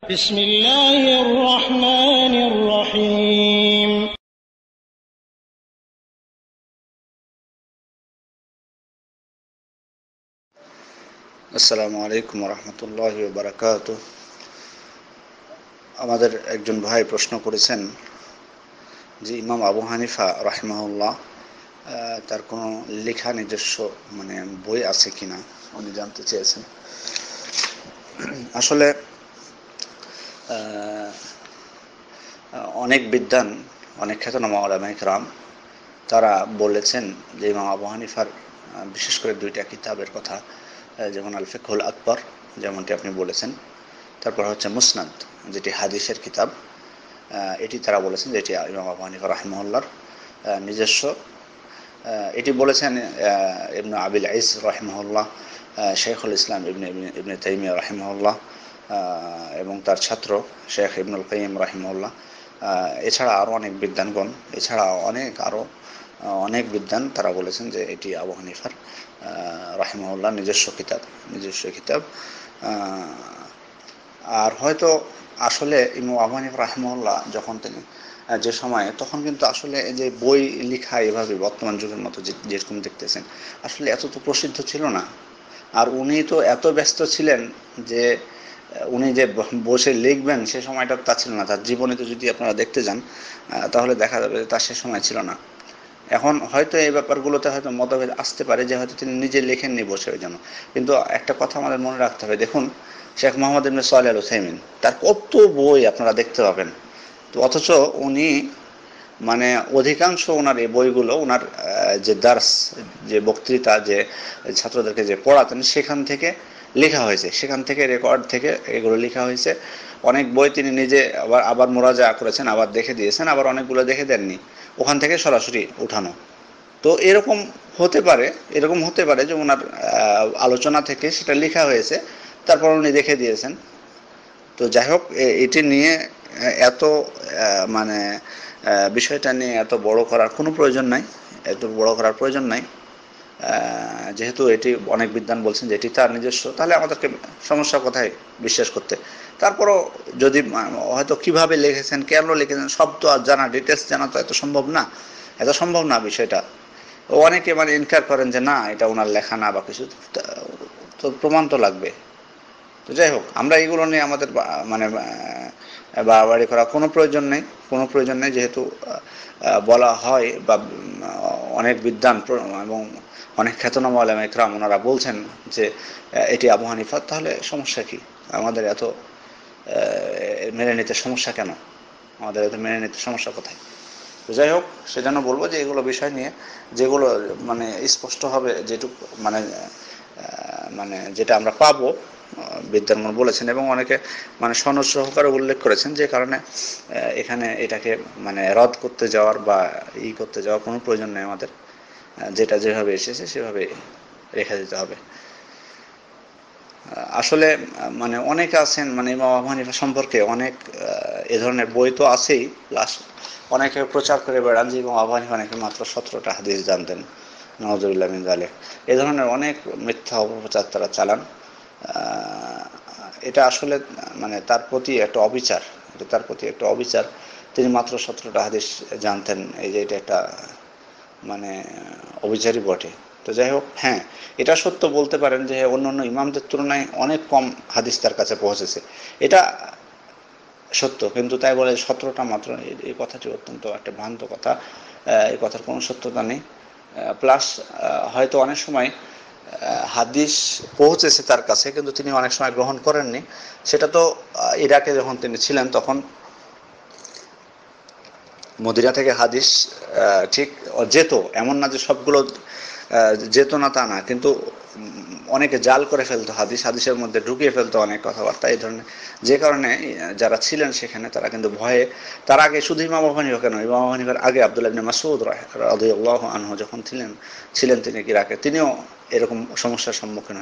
بسم الله الرحمن الرحيم আসসালামু আলাইকুম রহমতুল্লাহি ওয়া বারাকাতুহু। আমাদের একজন ভাই প্রশ্ন করেছেন যে ইমাম আবু হানিফা রাহিমাহুল্লাহ তার কোনো লেখা নিজস্ব বই আছে কিনা উনি জানতে চেয়েছেন। আসলে অনেক বিদ্বান, অনেক খ্যাতনামা উলামায়ে কেরাম তারা বলেছেন যে ইমাম আবু হানিফার বিশেষ করে দুইটা কিতাবের কথা, যেমন আল ফিকহুল আকবর যেমনটি আপনি বলেছেন, তারপর হচ্ছে মুসনাদ যেটি হাদিসের কিতাব, এটি তারা বলেছেন যে এটি ইমাম আবু হানিফা রাহিমাহুল্লাহর নিজস্ব। এটি বলেছেন ইবনে আবিল ইজ রাহিমাহুল্লাহ, শেখুল ইসলাম ইবনে তাইমিয়া রাহিমাহুল্লাহ এবং তার ছাত্র শেখ ইবনুল কাইয়িম রাহিমাহুল্লাহ। এছাড়া আরও অনেক বিদ্বানগণ, এছাড়া অনেক বিদ্বান তারা বলেছেন যে এটি আবু হানিফার রাহিমাহুল্লাহ নিজস্ব কিতাব। আর হয়তো আসলে ইমাম আবু হানিফা রাহিমাহুল্লাহ যখন তিনি যে সময়ে, তখন কিন্তু আসলে এই যে বই লেখা এভাবে বর্তমান যুগের মতো যেরকম দেখতেছেন আসলে এত তো প্রসিদ্ধ ছিল না। আর উনি তো এত ব্যস্ত ছিলেন যে উনি যে বসে লিখবেন সে সময়টা তা ছিল না। তার জীবনে তো যদি আপনারা দেখতে যান তাহলে দেখা যাবে যে তার সে সময় ছিল না। এখন হয়তো এই ব্যাপারগুলোতে হয়তো মতভেদ আসতে পারে যে হয়তো তিনি নিজে লেখেননি বসে ওই জন্য। কিন্তু একটা কথা আমাদের মনে রাখতে হবে, দেখুন শেখ মোহাম্মদ ইবনে সালেহ আল উসাইমিন, তার কত বই আপনারা দেখতে পাবেন, তো অথচ উনি অধিকাংশ ওনার এই বইগুলো ওনার যে দার্স, যে বক্তৃতা, যে ছাত্রদেরকে যে পড়াতেন সেখান থেকে লেখা হয়েছে, সেখান থেকে রেকর্ড থেকে এগুলো লেখা হয়েছে। অনেক বই তিনি নিজে আবার মোরাজা করেছেন, আবার দেখে দিয়েছেন, আবার অনেকগুলো দেখে দেননি, ওখান থেকে সরাসরি উঠানো। তো এরকম হতে পারে যে ওনার আলোচনা থেকে সেটা লেখা হয়েছে, তারপর উনি দেখে দিয়েছেন। তো যাই হোক, এটি নিয়ে এত বিষয়টা নিয়ে এত বড় করার কোনো প্রয়োজন নাই, যেহেতু এটি অনেক বিদ্বান বলছেন যে এটি তার নিজস্ব, তাহলে আমাদেরকে সমস্যা কোথায় বিশ্বাস করতে। তারপরও যদি হয়তো কিভাবে লিখেছেন, কেন লিখেছেন সব তো আর জানা, ডিটেলস জানা তো এত সম্ভব না বিষয়টা। অনেকে ইনকার করেন যে না এটা ওনার লেখা না বা কিছু, তো প্রমাণ তো লাগবে। তো যাই হোক, আমরা এগুলো নিয়ে আমাদের বাড়াবাড়ি করা কোনো প্রয়োজন নেই, যেহেতু বলা হয় বা অনেক বিদ্বান এবং অনেক খ্যাতনামা উলামা ইকরাম ওনারা বলছেন যে এটি আবু হানিফা, তাহলে সমস্যা কি? আমাদের এত মেনে নিতে সমস্যা কেন? সমস্যা কোথায়? তো যাই হোক, সেজন্য বলবো যে এগুলো বিষয় নিয়ে যেগুলো স্পষ্ট হবে, যেটুকু যেটা আমরা পাবো, বিদ্যানগণ বলেছেন এবং অনেকে সনদ সহকারে উল্লেখ করেছেন, যে কারণে এখানে এটাকে রদ করতে যাওয়ার বা করতে যাওয়ার কোনো প্রয়োজন নেই আমাদের। যেটা যেভাবে এসেছে সেভাবে রেখে দিতে হবে। আসলে অনেকে আছেন ইমাম আবু হানিফা সম্পর্কে অনেক এ ধরনের বই তো আছেই, প্লাস অনেকে প্রচার করে বেড়ান যে ইমাম আবু হানিফা নাকি মাত্র 17টা হাদিস জানতেন, নাউযুবিল্লাহ মিন যালিক। এ ধরনের অনেক মিথ্যা অপপ্রচার তারা চালান। এটা আসলে তার প্রতি একটা অবিচার। তিনি মাত্র 17টা হাদিস জানতেন, এই যে এটা একটা অবিচারই বটে। তো যাই হোক, হ্যাঁ, এটা সত্য বলতে পারেন যে অন্যান্য ইমামদের তুলনায় অনেক কম হাদিস তার কাছে পৌঁছেছে, এটা সত্য। কিন্তু তাই বলে 17টা মাত্র, এই কথাটি অত্যন্ত একটা ভ্রান্ত কথা। এই কথার কোনো সত্যতা নেই। প্লাস হয়তো অনেক সময় হাদিস পৌঁছেছে তার কাছে, কিন্তু তিনি অনেক সময় গ্রহণ করেননি। সেটা তো ইরাকে যখন তিনি ছিলেন তখন মদিনা থেকে হাদিস ঠিক যেত, এমন না যে সবগুলো যেত না তা না, কিন্তু অনেকে জাল করে ফেলতো, হাদিসের মধ্যে ঢুকিয়ে ফেলতো অনেক কথাবার্তা এই ধরনের। যে কারণে যারা ছিলেন সেখানে তারা কিন্তু ভয়ে, তার আগে শুধু ইমাম আবু হানিফা কেন, ইমাম আবু হানিফার আগে আব্দুল্লাহ ইবনে মাসউদ রাদিয়াল্লাহু আনহু যখন ছিলেন তিনি ইরাকে, তিনিও এরকম সমস্যার সম্মুখীন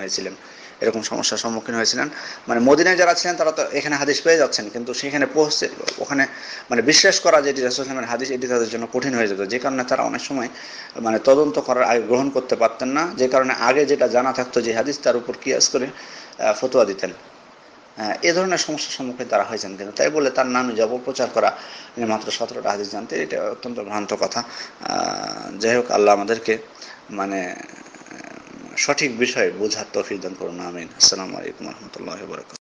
হয়েছিলেন। মদিনায় যারা ছিলেন তারা তো এখানে হাদিস পেয়ে যাচ্ছেন, কিন্তু সেখানে পৌঁছতে, ওখানে বিশ্বাস করা যেটি রাসূল সাল্লাল্লাহু আলাইহি ওয়াসাল্লামের হাদিস, এটি তাদের জন্য কঠিন হয়ে যেত। যে কারণে তারা অনেক সময় তদন্ত করার আগে গ্রহণ করতে পারতেন না, যে কারণে আগে যেটা জানা থাকতো যে হাদিস, তার উপর কিয়াস করে ফতোয়া দিতেন। এ ধরনের সমস্যার সম্মুখীন তারা হয়েছেন কিন্তু তাই বলে তার নামে যে অপপ্রচার করা মাত্র 17টা হাদিস জানতে, এটা অত্যন্ত ভ্রান্ত কথা। যাই হোক, আল্লাহ আমাদেরকে মানে সঠিক বিষয়ে বোঝার তৌফিক দান করুন, আমিন। আসসালামু আলাইকুম ওয়া রাহমাতুল্লাহি ওয়া বারাকাতুহু।